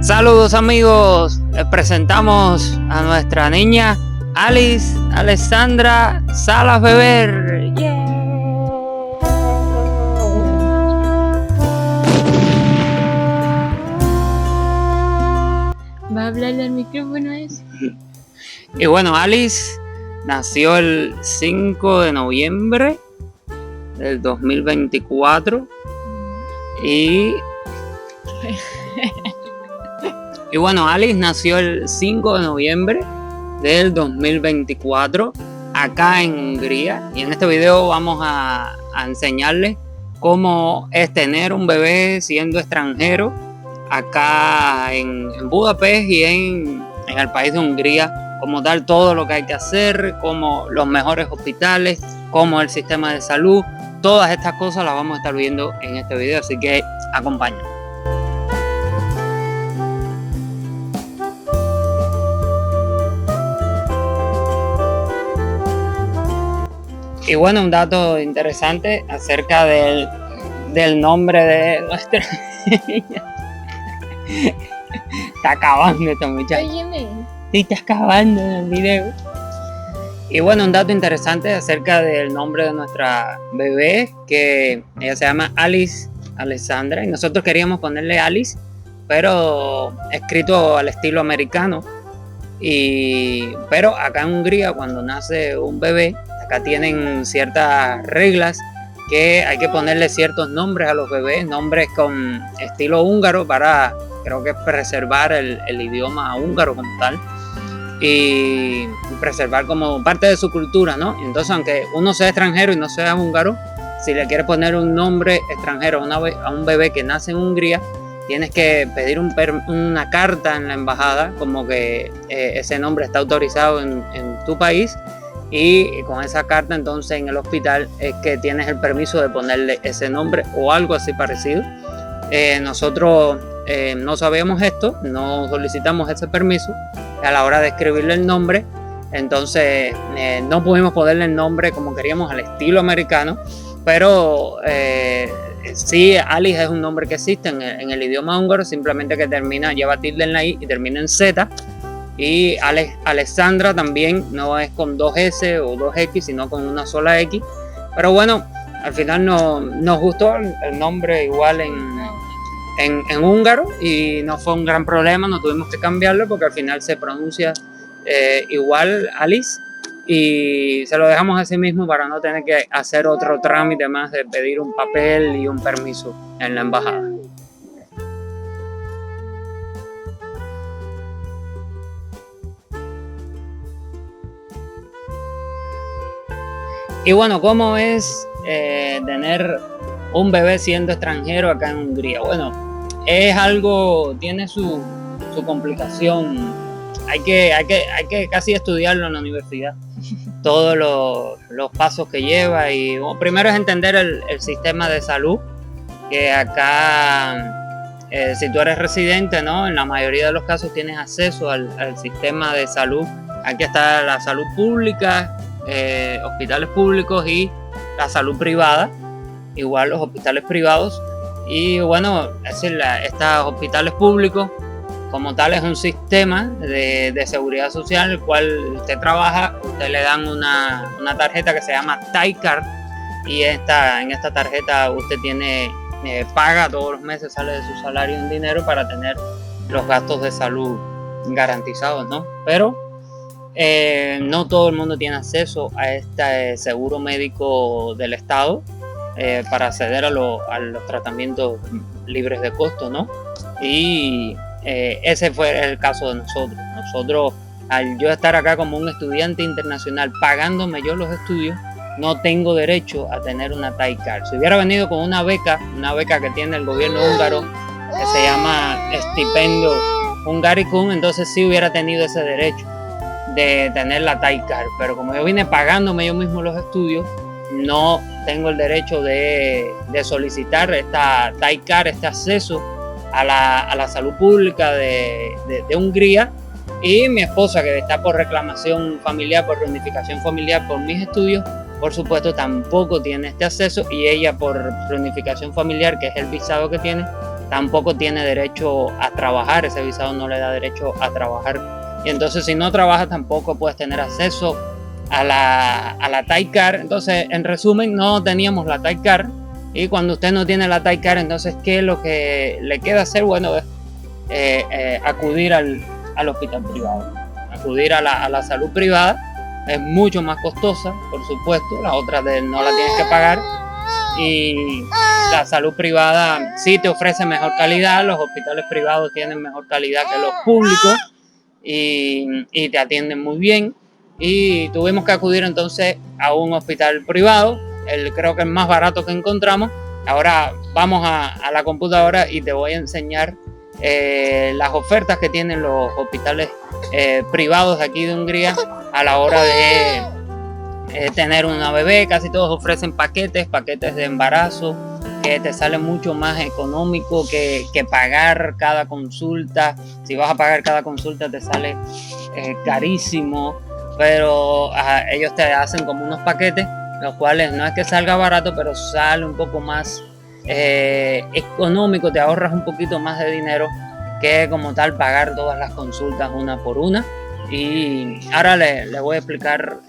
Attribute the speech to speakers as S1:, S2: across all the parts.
S1: Saludos amigos, les presentamos a nuestra niña Alice Alessandra Salas Beber. Yeah.
S2: ¿Va a hablarle al micrófono eso?
S1: Y bueno, Alice nació el 5 de noviembre del 2024 y bueno, Alice nació el 5 de noviembre del 2024 acá en Hungría, y en este video vamos a enseñarles cómo es tener un bebé siendo extranjero acá en Budapest y en el país de Hungría, como tal, todo lo que hay que hacer, como los mejores hospitales, como el sistema de salud. Todas estas cosas las vamos a estar viendo en este video, así que acompáñanos. Y bueno, un dato interesante acerca del nombre de nuestra niña. Está acabando esta muchacha.
S2: Óyeme.
S1: Sí, está acabando en el video. Y bueno, un dato interesante acerca del nombre de nuestra bebé, que ella se llama Alice Alessandra, y nosotros queríamos ponerle Alice, pero escrito al estilo americano. Pero acá en Hungría, cuando nace un bebé, acá tienen ciertas reglas que hay que ponerle ciertos nombres a los bebés, nombres con estilo húngaro para, creo que preservar el idioma húngaro como tal y preservar como parte de su cultura, ¿no? Entonces, aunque uno sea extranjero y no sea húngaro, si le quieres poner un nombre extranjero a un bebé que nace en Hungría, tienes que pedir una carta en la embajada como que ese nombre está autorizado en tu país, y con esa carta entonces en el hospital es que tienes el permiso de ponerle ese nombre o algo así parecido. Nosotros no sabíamos esto, no solicitamos ese permiso a la hora de escribirle el nombre, entonces no pudimos ponerle el nombre como queríamos al estilo americano, pero sí, Alice es un nombre que existe en el idioma húngaro, simplemente que lleva tilde en la I y termina en Z. Y Alessandra también no es con 2 S o 2 X, sino con una sola X. Pero bueno, al final nos gustó el nombre igual en húngaro y no fue un gran problema, no tuvimos que cambiarlo porque al final se pronuncia igual Alice, y se lo dejamos así mismo para no tener que hacer otro trámite más de pedir un papel y un permiso en la embajada. Y bueno, ¿cómo es tener un bebé siendo extranjero acá en Hungría? Bueno, es algo, tiene su complicación. Hay que casi estudiarlo en la universidad, todos los pasos que lleva. Y bueno, primero es entender el sistema de salud, que acá, si tú eres residente, ¿no? En la mayoría de los casos tienes acceso al sistema de salud. Aquí está la salud pública, hospitales públicos, y la salud privada, igual los hospitales privados. Y bueno, es decir, estos hospitales públicos como tal es un sistema de seguridad social, el cual usted trabaja, usted le dan una tarjeta que se llama TAI-Card, y en esta tarjeta usted paga todos los meses, sale de su salario un dinero para tener los gastos de salud garantizados, ¿no? Pero no todo el mundo tiene acceso a este seguro médico del Estado para acceder a los tratamientos libres de costo, ¿no? Y ese fue el caso de nosotros. Nosotros, al yo estar acá como un estudiante internacional pagándome yo los estudios, no tengo derecho a tener una TAI-Card. Si hubiera venido con una beca que tiene el gobierno húngaro, que se llama Stipendio Hungaricum, entonces sí hubiera tenido ese derecho de tener la TAI-Card, pero como yo vine pagándome yo mismo los estudios, no tengo el derecho de solicitar esta TAI-Card, este acceso a la salud pública de Hungría. Y mi esposa, que está por reclamación familiar, por reunificación familiar por mis estudios, por supuesto tampoco tiene este acceso, y ella por reunificación familiar, que es el visado que tiene, tampoco tiene derecho a trabajar, ese visado no le da derecho a trabajar. Y entonces si no trabajas tampoco puedes tener acceso a la Thai Card. Entonces, en resumen, no teníamos la Thai Card. Y cuando usted no tiene la Thai Card, entonces, ¿qué es lo que le queda hacer? Bueno, es acudir al hospital privado. Acudir a la salud privada. Es mucho más costosa, por supuesto. La otra no la tienes que pagar. Y la salud privada sí te ofrece mejor calidad. Los hospitales privados tienen mejor calidad que los públicos. Y te atienden muy bien. Y tuvimos que acudir entonces a un hospital privado, creo que el más barato que encontramos. Ahora vamos a la computadora y te voy a enseñar las ofertas que tienen los hospitales privados de aquí de Hungría a la hora de tener una bebé. Casi todos ofrecen paquetes de embarazo, que te sale mucho más económico que pagar cada consulta. Si vas a pagar cada consulta te sale carísimo, pero ellos te hacen como unos paquetes, los cuales no es que salga barato, pero sale un poco más económico, te ahorras un poquito más de dinero que como tal pagar todas las consultas una por una. Y ahora le voy a explicar,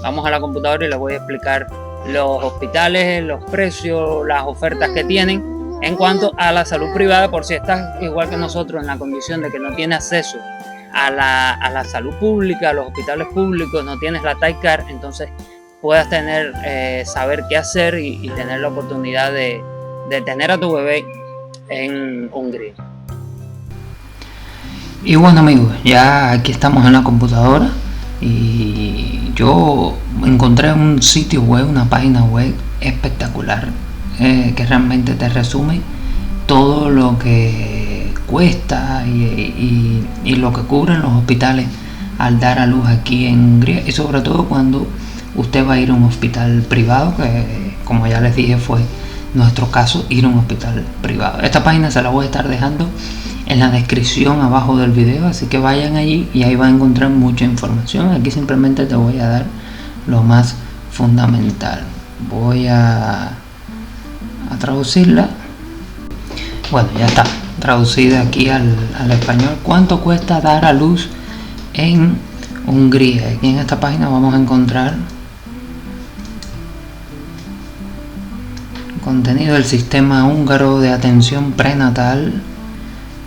S1: vamos a la computadora y le voy a explicar los hospitales, los precios, las ofertas que tienen en cuanto a la salud privada, por si estás igual que nosotros en la condición de que no tienes acceso a la salud pública, a los hospitales públicos, no tienes la Thai Card, entonces puedas saber qué hacer y tener la oportunidad de tener a tu bebé en Hungría.
S3: Y bueno amigos, ya aquí estamos en la computadora y yo encontré un sitio web, una página web espectacular que realmente te resume todo lo que cuesta y lo que cubren los hospitales al dar a luz aquí en Hungría, y sobre todo cuando usted va a ir a un hospital privado, que como ya les dije fue nuestro caso, ir a un hospital privado. Esta página se la voy a estar dejando en la descripción abajo del video, así que vayan allí y ahí van a encontrar mucha información. Aquí simplemente te voy a dar lo más fundamental. Voy a traducirla. Bueno, ya está traducida aquí al español. ¿Cuánto cuesta dar a luz en Hungría? Aquí en esta página vamos a encontrar contenido del sistema húngaro de atención prenatal,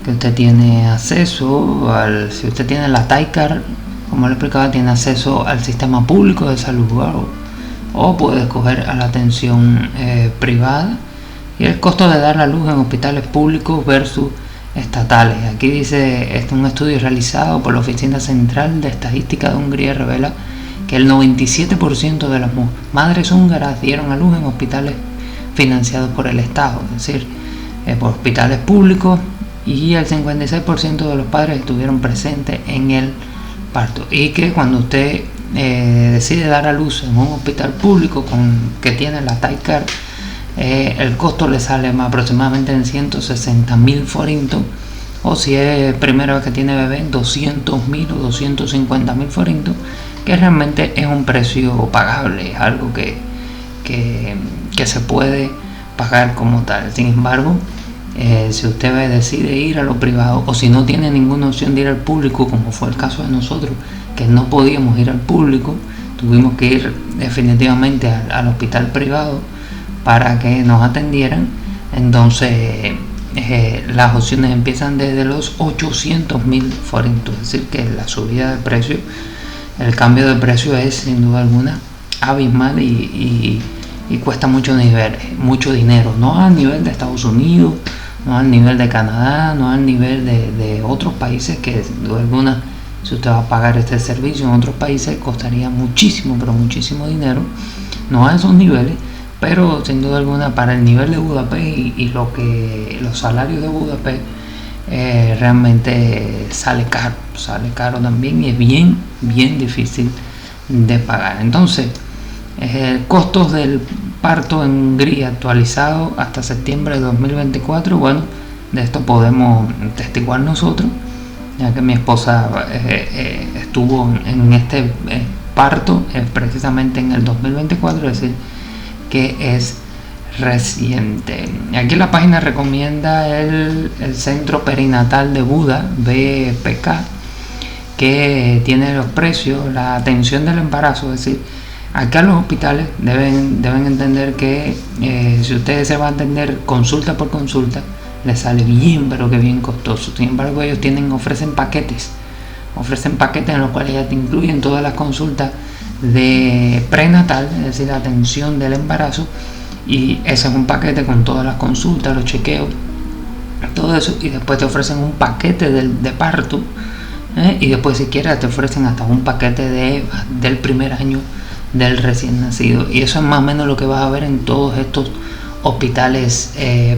S3: que usted tiene acceso si usted tiene la Thai Card, como le explicaba, tiene acceso al sistema público de salud, o puede escoger a la atención privada, y el costo de dar la luz en hospitales públicos versus estatales. Aquí dice, un estudio realizado por la Oficina Central de Estadística de Hungría revela que el 97% de las madres húngaras dieron a luz en hospitales financiados por el Estado, es decir, por hospitales públicos, y el 56% de los padres estuvieron presentes en el parto. Y que cuando usted decide dar a luz en un hospital público que tiene la Thai Card, el costo le sale aproximadamente en 160.000 forintos, o si es primera vez que tiene bebé, 200.000 o 250.000 forintos, que realmente es un precio pagable, es algo que se puede pagar como tal. Sin embargo, si usted decide ir a lo privado, o si no tiene ninguna opción de ir al público, como fue el caso de nosotros, que no podíamos ir al público, tuvimos que ir definitivamente al hospital privado para que nos atendieran. Entonces las opciones empiezan desde los 800.000 forintos, es decir que la subida de precio, el cambio de precio es sin duda alguna abismal y cuesta mucho dinero, no al nivel de Estados Unidos, no al nivel de Canadá, no al nivel de otros países, que sin duda alguna, si usted va a pagar este servicio en otros países, costaría muchísimo, pero muchísimo dinero, no a esos niveles, pero sin duda alguna para el nivel de Budapest y los salarios de Budapest, realmente sale caro también, y es bien difícil de pagar. Entonces, costos del parto en Hungría actualizado hasta septiembre de 2024. Bueno, de esto podemos testiguar nosotros, ya que mi esposa estuvo en este parto precisamente en el 2024, es decir, que es reciente. Aquí la página recomienda el Centro Perinatal de Buda, BPK, que tiene los precios, la atención del embarazo. Es decir, acá los hospitales deben entender que si ustedes se van a atender consulta por consulta, les sale bien, pero que bien costoso. Sin embargo, ellos ofrecen paquetes en los cuales ya te incluyen todas las consultas de prenatal, es decir, la atención del embarazo, y ese es un paquete con todas las consultas, los chequeos, todo eso, y después te ofrecen un paquete de parto, y después si quieres te ofrecen hasta un paquete del primer año del recién nacido, y eso es más o menos lo que vas a ver en todos estos hospitales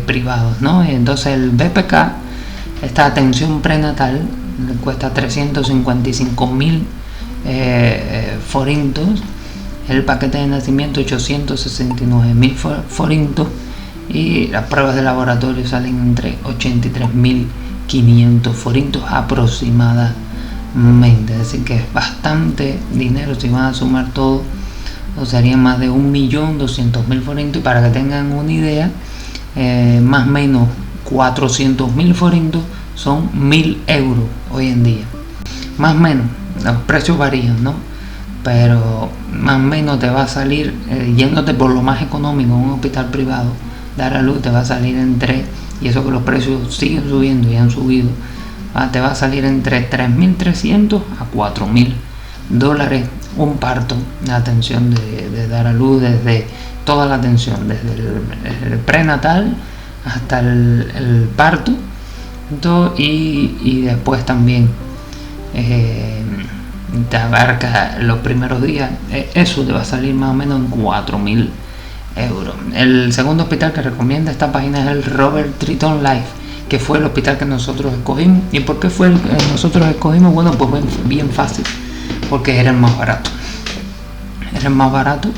S3: privados, ¿no? Y entonces el BPK, esta atención prenatal, le cuesta 355.000 forintos, el paquete de nacimiento 869.000 forintos, y las pruebas de laboratorio salen entre 83.500 forintos aproximadamente. Es decir, que es bastante dinero. Si van a sumar todo, o serían más de 1.200.000 forintos. Y para que tengan una idea, más o menos 400.000 forintos son 1.000 euros hoy en día. Más o menos, los precios varían, ¿no? Pero más o menos te va a salir, yéndote por lo más económico, en un hospital privado, dar a luz te va a salir y eso que los precios siguen subiendo y han subido, te va a salir entre 3.300 a 4.000 dólares un parto, la atención de dar a luz, desde toda la atención, desde el prenatal hasta el parto, y después también te abarca los primeros días. Eso te va a salir más o menos en 4.000 euros. El segundo hospital que recomienda esta página es el Robert Triton Life, que fue el hospital que nosotros escogimos. ¿Y por qué fue el que nosotros escogimos? Bueno, pues bien fácil, porque era el más barato. Era el más barato,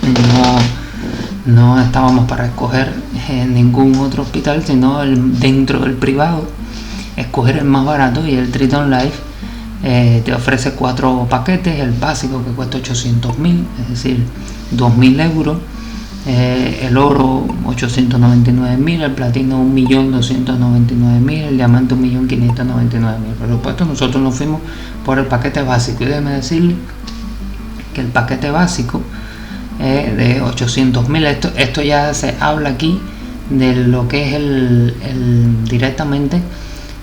S3: no estábamos para escoger ningún otro hospital, sino dentro del privado, escoger el más barato. Y el Triton Life te ofrece 4 paquetes: el básico, que cuesta 800.000, es decir, 2.000 euros, el oro 899.000, el platino 1.299.000, el diamante 1.599.000. Por supuesto, nosotros nos fuimos por el paquete básico, y déjeme decirle que el paquete básico de 800.000, esto ya se habla aquí de lo que es directamente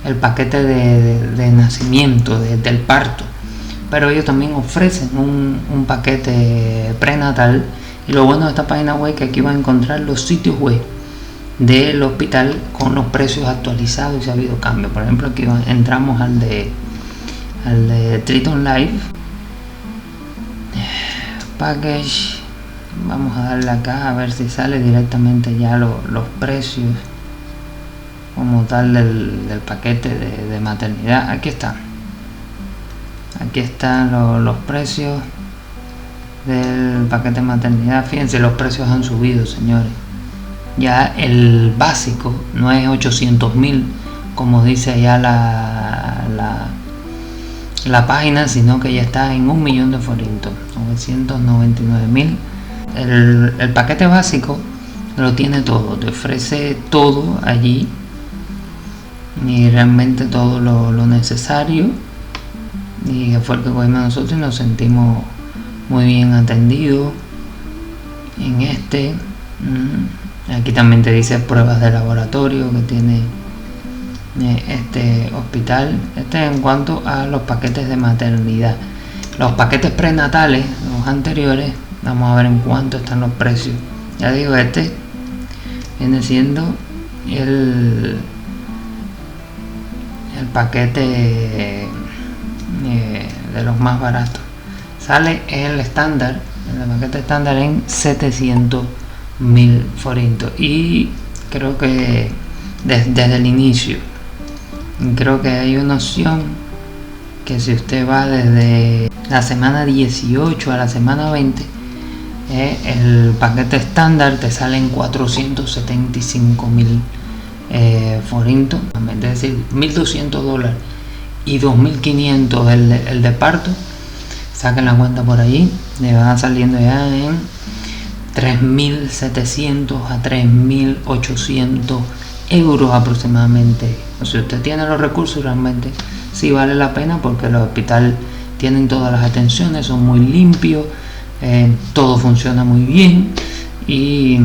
S3: el paquete de nacimiento, del parto, pero ellos también ofrecen un paquete prenatal. Y lo bueno de esta página web es que aquí van a encontrar los sitios web del hospital con los precios actualizados, y si ha habido cambios. Por ejemplo, aquí entramos al de Triton Life Package. Vamos a darle acá a ver si sale directamente ya los precios como tal del paquete de maternidad. Aquí están los precios del paquete de maternidad. Fíjense, los precios han subido, señores. Ya el básico no es 800.000 como dice ya la página, sino que ya está en 1.000.000 de forintos, 999.000. El paquete básico lo tiene todo, te ofrece todo allí, y realmente todo lo necesario, y fue el que cogimos nosotros y nos sentimos muy bien atendidos en este. Aquí también te dice pruebas de laboratorio que tiene este hospital. En cuanto a los paquetes de maternidad. Los paquetes prenatales, los anteriores, vamos a ver en cuánto están los precios. Ya digo, este viene siendo el paquete de los más baratos. Sale el estándar, el paquete estándar, en 700.000 forintos. Y creo que desde el inicio, creo que hay una opción que si usted va desde la semana 18 a la semana 20, el paquete estándar te sale en 475.000 forintos, es decir, $1.200 y 2.500 el de parto. Saquen la cuenta por allí, le van saliendo ya en 3.700 a 3.800 euros aproximadamente. O si usted tiene los recursos, realmente sí vale la pena, porque los hospitales tienen todas las atenciones, son muy limpios, todo funciona muy bien y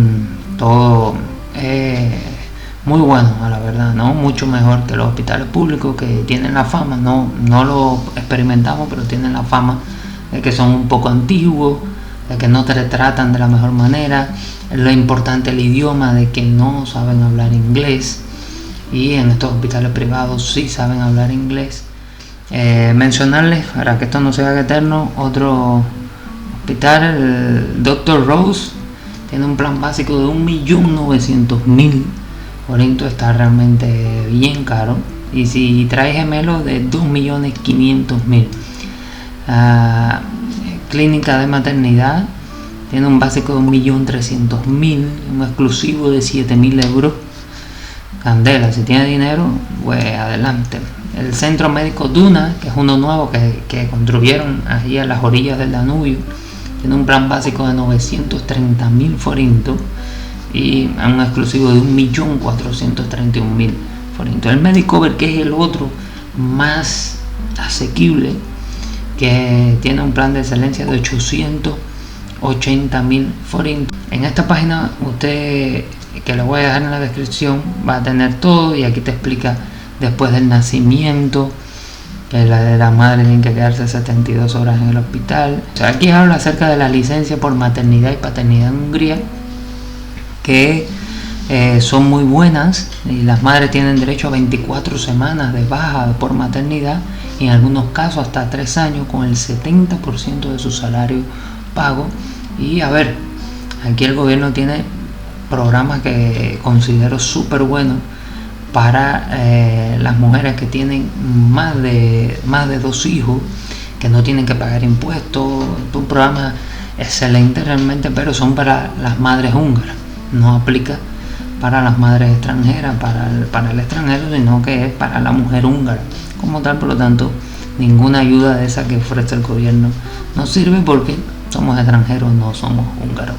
S3: todo es muy bueno, a la verdad, ¿no? Mucho mejor que los hospitales públicos, que tienen la fama, no lo experimentamos, pero tienen la fama de que son un poco antiguos, de que no te tratan de la mejor manera. Lo importante el idioma, de que no saben hablar inglés, y en estos hospitales privados sí saben hablar inglés. Mencionarles, para que esto no sea eterno, otro hospital, el Dr. Rose, tiene un plan básico de 1.900.000 forint, está realmente bien caro, y si trae gemelos de 2.500.000. Clínica de maternidad tiene un básico de 1.300.000, un exclusivo de 7.000 euros. Candela, si tiene dinero, pues adelante. El centro médico Duna, que es uno nuevo que construyeron allí a las orillas del Danubio, tiene un plan básico de 930.000 forintos y un exclusivo de 1.431.000 forintos. El Medicover, que es el otro más asequible, que tiene un plan de excelencia de 880.000 forintos. En esta página, usted, que lo voy a dejar en la descripción, va a tener todo, y aquí te explica después del nacimiento, que la madre tiene que quedarse 72 horas en el hospital. O sea, aquí habla acerca de la licencia por maternidad y paternidad en Hungría, que son muy buenas, y las madres tienen derecho a 24 semanas de baja por maternidad, y en algunos casos hasta 3 años, con el 70% de su salario pago. Y a ver, aquí el gobierno tiene programas que considero súper buenos para las mujeres que tienen más de 2 hijos, que no tienen que pagar impuestos. Un programa excelente realmente, pero son para las madres húngaras, no aplica para las madres extranjeras, para el extranjero, sino que es para la mujer húngara como tal. Por lo tanto, ninguna ayuda de esa que ofrece el gobierno nos sirve, porque somos extranjeros, no somos húngaros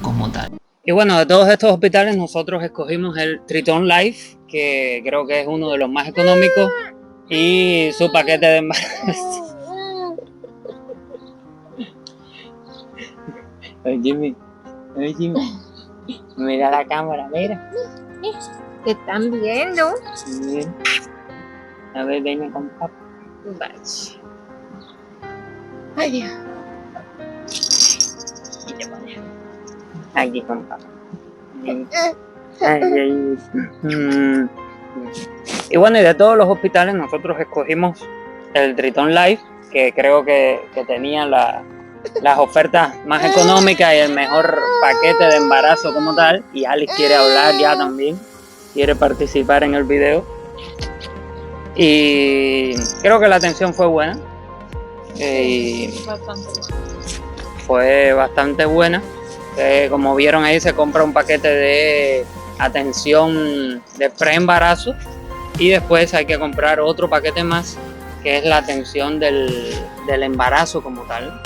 S3: como tal.
S1: Y bueno, de todos estos hospitales nosotros escogimos el Triton Life, que creo que es uno de los más económicos, y su paquete de embarazo. Jimmy, mira la cámara, mira.
S2: ¿Te están viendo?
S1: Bien. A ver, venga con papá.
S2: Vaya. Ay, Dios.
S1: Aquí con papá. Ay. Y bueno, y de todos los hospitales nosotros escogimos el Triton Life, que creo que tenía las ofertas más económicas y el mejor paquete de embarazo como tal. Y Alice quiere hablar ya también, quiere participar en el video. Y creo que la atención fue buena. Fue bastante buena. Como vieron ahí, se compra un paquete de atención de preembarazo, y después hay que comprar otro paquete más, que es la atención del embarazo como tal.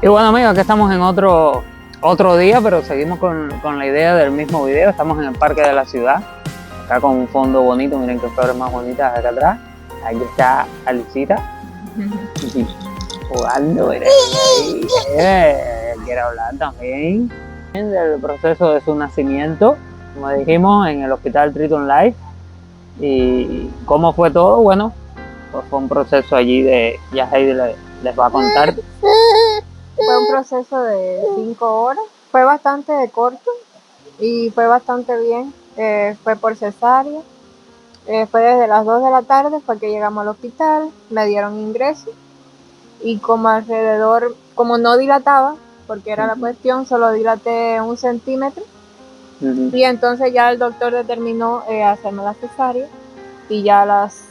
S1: Y bueno, amigos, aquí estamos en otro día, pero seguimos con la idea del mismo video. Estamos en el parque de la ciudad, acá con un fondo bonito. Miren qué flores más bonitas acá atrás. Aquí está Alicita jugando, miren ahí. Quiere hablar también del proceso de su nacimiento, como dijimos, en el hospital Triton Life. Y cómo fue todo. Bueno, pues fue un proceso allí ya Heidi les va a contar.
S2: Fue un proceso de 5 horas. Fue bastante corto y fue bastante bien. Fue por cesárea. Fue desde las 2 de la tarde fue que llegamos al hospital. Me dieron ingreso. Y como no dilataba, porque era la cuestión, solo dilaté 1 centímetro. Y entonces ya el doctor determinó hacerme la cesárea. Y ya a las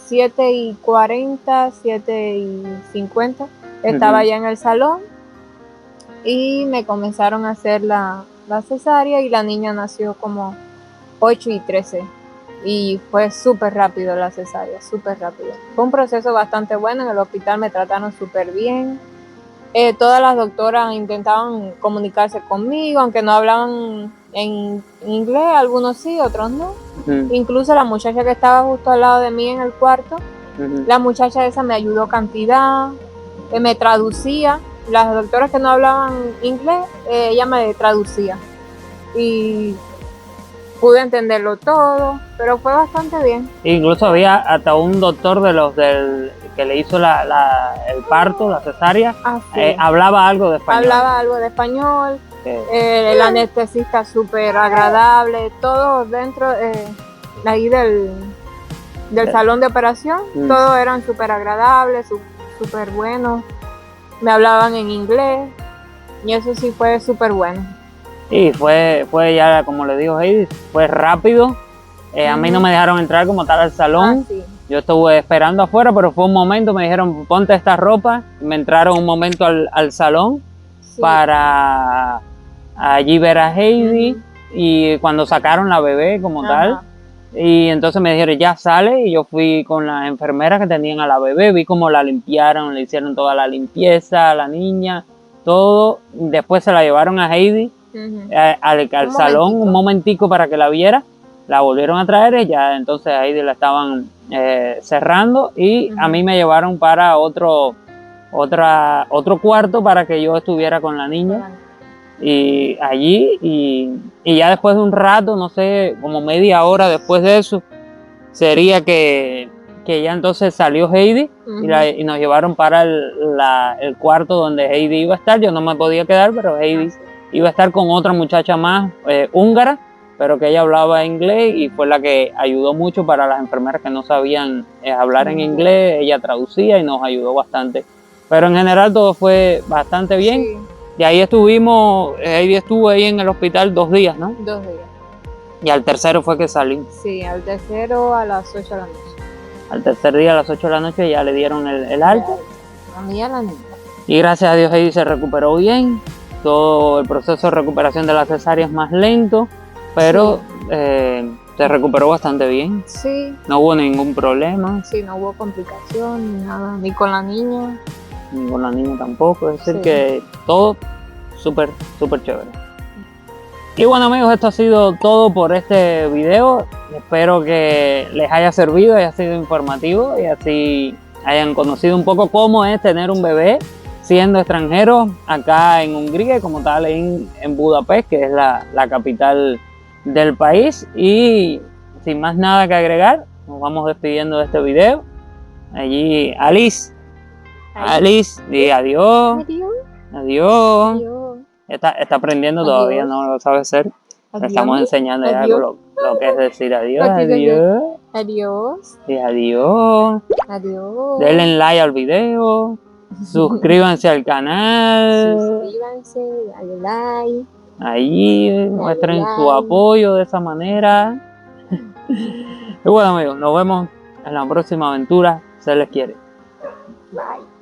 S2: 7:40, 7:50 estaba ya en el salón, y me comenzaron a hacer la cesárea, y la niña nació como 8:13 y fue súper rápido la cesárea, súper rápido. Fue un proceso bastante bueno, en el hospital me trataron súper bien. Todas las doctoras intentaban comunicarse conmigo, aunque no hablaban en inglés, algunos sí, otros no. Incluso la muchacha que estaba justo al lado de mí en el cuarto, la muchacha esa me ayudó cantidad, me traducía. Las doctoras que no hablaban inglés, ella me traducía. Y pude entenderlo todo, pero fue bastante bien.
S1: Incluso había hasta un doctor de los que le hizo el parto, la cesárea,
S2: Sí.
S1: hablaba algo de español.
S2: Hablaba algo de español, el anestesista súper agradable, todos dentro ahí del salón de operación, todos eran súper agradables, súper buenos, me hablaban en inglés y eso sí fue súper bueno.
S1: Y fue ya, como le dijo Heidi, fue rápido. A mí no me dejaron entrar como tal al salón.
S2: Sí.
S1: Yo estuve esperando afuera, pero fue un momento, me dijeron, ponte esta ropa. Me entraron un momento al salón para allí ver a Heidi. Y cuando sacaron la bebé como tal, y entonces me dijeron, ya sale. Y yo fui con las enfermeras que tenían a la bebé, vi cómo la limpiaron, le hicieron toda la limpieza a la niña, todo. Después se la llevaron a Heidi. Al salón un momentico para que la viera, la volvieron a traer y ya entonces ahí la estaban cerrando y a mí me llevaron para otro cuarto para que yo estuviera con la niña y allí y ya después de un rato, no sé, como media hora después de eso, sería que ya entonces salió Heidi y nos llevaron para el cuarto donde Heidi iba a estar. Yo no me podía quedar, pero Heidi iba a estar con otra muchacha más húngara, pero que ella hablaba inglés y fue la que ayudó mucho para las enfermeras que no sabían hablar en inglés. Ella traducía y nos ayudó bastante. Pero en general todo fue bastante bien. Sí. Y ahí estuvimos, Heidi estuvo ahí en el hospital 2 días, ¿no?
S2: 2 días.
S1: Y al tercero fue que salí.
S2: Sí, al tercero a las 8 de la noche.
S1: Al tercer día a las 8 de la noche ya le dieron el alta.
S2: A mí y a la niña.
S1: Y gracias a Dios Heidi se recuperó bien. Todo el proceso de recuperación de la cesárea es más lento, pero se recuperó bastante bien.
S2: Sí.
S1: No hubo ningún problema.
S2: Sí, no hubo complicación ni nada, ni con la niña.
S1: Ni con la niña tampoco, es decir que todo súper chévere. Y bueno amigos, esto ha sido todo por este video. Espero que les haya servido, haya sido informativo y así hayan conocido un poco cómo es tener un bebé siendo extranjero acá en Hungría, como tal en Budapest, que es la capital del país. Y sin más nada que agregar, nos vamos despidiendo de este video. Allí Alice, di adiós. Adiós. Está aprendiendo todavía, no lo sabe hacer. Le estamos enseñando ya lo que es decir adiós.
S2: Adiós.
S1: Y adiós.
S2: Adiós.
S1: Denle like al video. Suscríbanse al canal.
S2: Suscríbanse, dale like.
S1: Allí muestren su apoyo de esa manera. Y bueno amigos, nos vemos en la próxima aventura. Se les quiere.
S2: Bye.